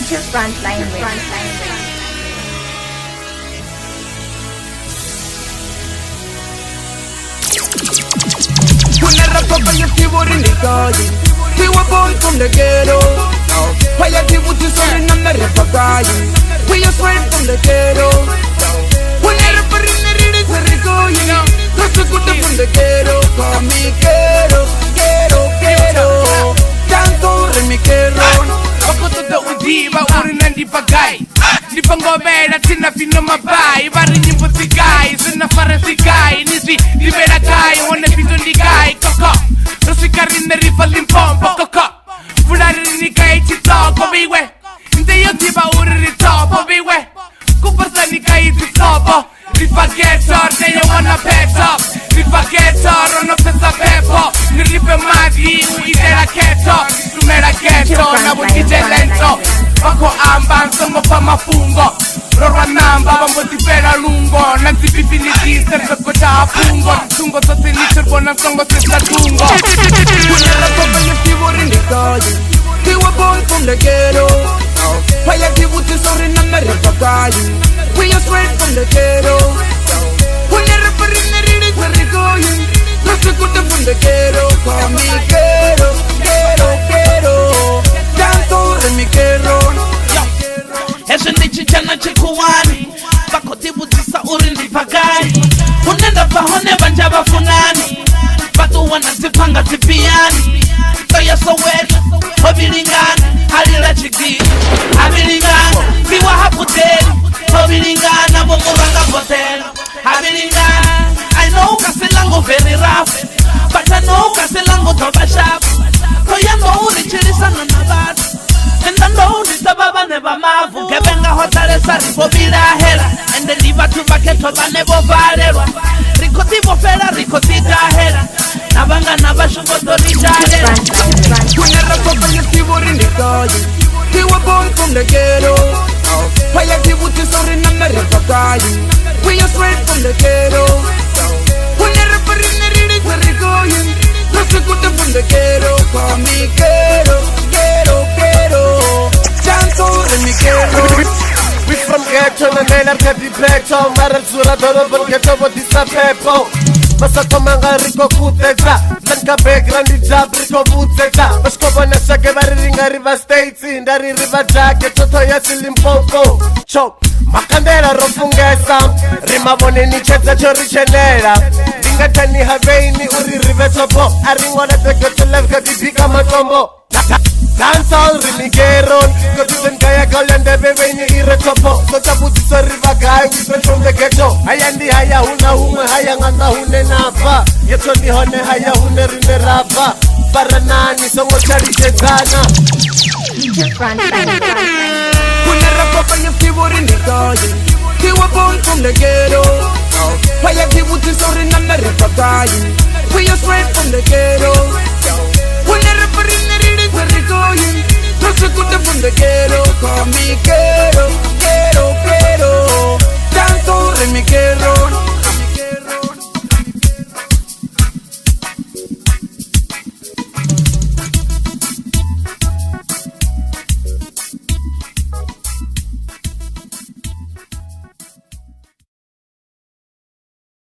Future Frontline with Una rapa kwenye keyboard ndikaji Tiwa boy from the ghetto Paya kibuti suri na merepa kaji We are straight from the ghetto Una rapa rinne riri sarikoyi Rasa kuta from the ghetto Call me ghetto, ghetto, ghetto Tanto rimi ghetto Makototo ujiba uri nandi pagai Nipangomera tina fino mabai Bari nyimbo sigai, sina fara sigai Nisi libera kai, wane pito ndigai Koko, rosikari nerifa limpombo Koko, furari nikai chitoko biwe Nde yo tiba uri ritopo biwe Kuparsa nikai tisopo Rifa ghetto, neyo wana peto Rifa ghetto, rono pesa pepo Niripe magi, uitera keto Sumera ghetto, na bukije lento Bako amba, nsongo pa mafungo Rorwa namba, bambo tipera lungo Nanti pipiniti, serpeko cha apungo Tungo sote ni turbo, na nsongo sesa tungo Una rapa kwenye keyboard ndikaji Tiwa boy from the ghetto Paya kibuti suri na merepa kaji We are straight from the ghetto Una rapa rinne riri sarikoyi Rasa kuta from the ghetto Call me ghetto, ghetto, ghetto Tanto rimi ghetto Hesho ndichi chana chikuwani Bakoti butisa uri ndipagai Unenda pahone banja bafunani Batu wana zipanga zipiani Toya soweri, hobilingana Halila chiki, habilingana Viwa haputeli, hobilingana Bomuranga poteli, habilingana I know kasilango very rough But I know kasilango toba sharp Toya know richilisa na nabatu Nenda know nisababa neba mavu Kebenga hotare sari bobila hela Nende liba tuvaketo ganebo valerwa Rikoti bofela, rikoti jahela Nabanga nabashungo dori jahela Una rapa kwenye keyboard ndikaji Tiwa boy from the ghetto Paya kibuti suri na merepa kaji We are straight from the ghetto Una rapa rinne riri sarikoyi Rasa kuta from the ghetto Call me ghetto, ghetto, ghetto Tanto rimi ghetto We from ghetto na nela pepi pecho Mara zura dorobo ghetto vodisa pepo Masa komanga riko kuteza Blanka background hijab riko vuteza Bashkobona shake bari ringa river states Indari river jake toto ya silimpopo Chop makandela rofungesa Rima bone ni cheta chori chenera Dinga tani haveini uri rive topo Aringwana teke tulev katipika matombo Dancehall rimigeron Kotuten kaya kalende bebenye ire topo Kota butiso river guy we straight from the ghetto Hayandi haya huna hume haya nganda hune napa Yeto ni hone haya hune rine rapa Baranani songo chari chetana Future Frontline Una rapa kwenye keyboard ndikaji Tiwa boy from the ghetto Paya kibuti suri na merepa kaji We are straight from the ghetto Una rapa rinne riri sarikoyi Rasa kuta from the ghetto Call me ghetto, ghetto, ghetto Tanto rimi ghetto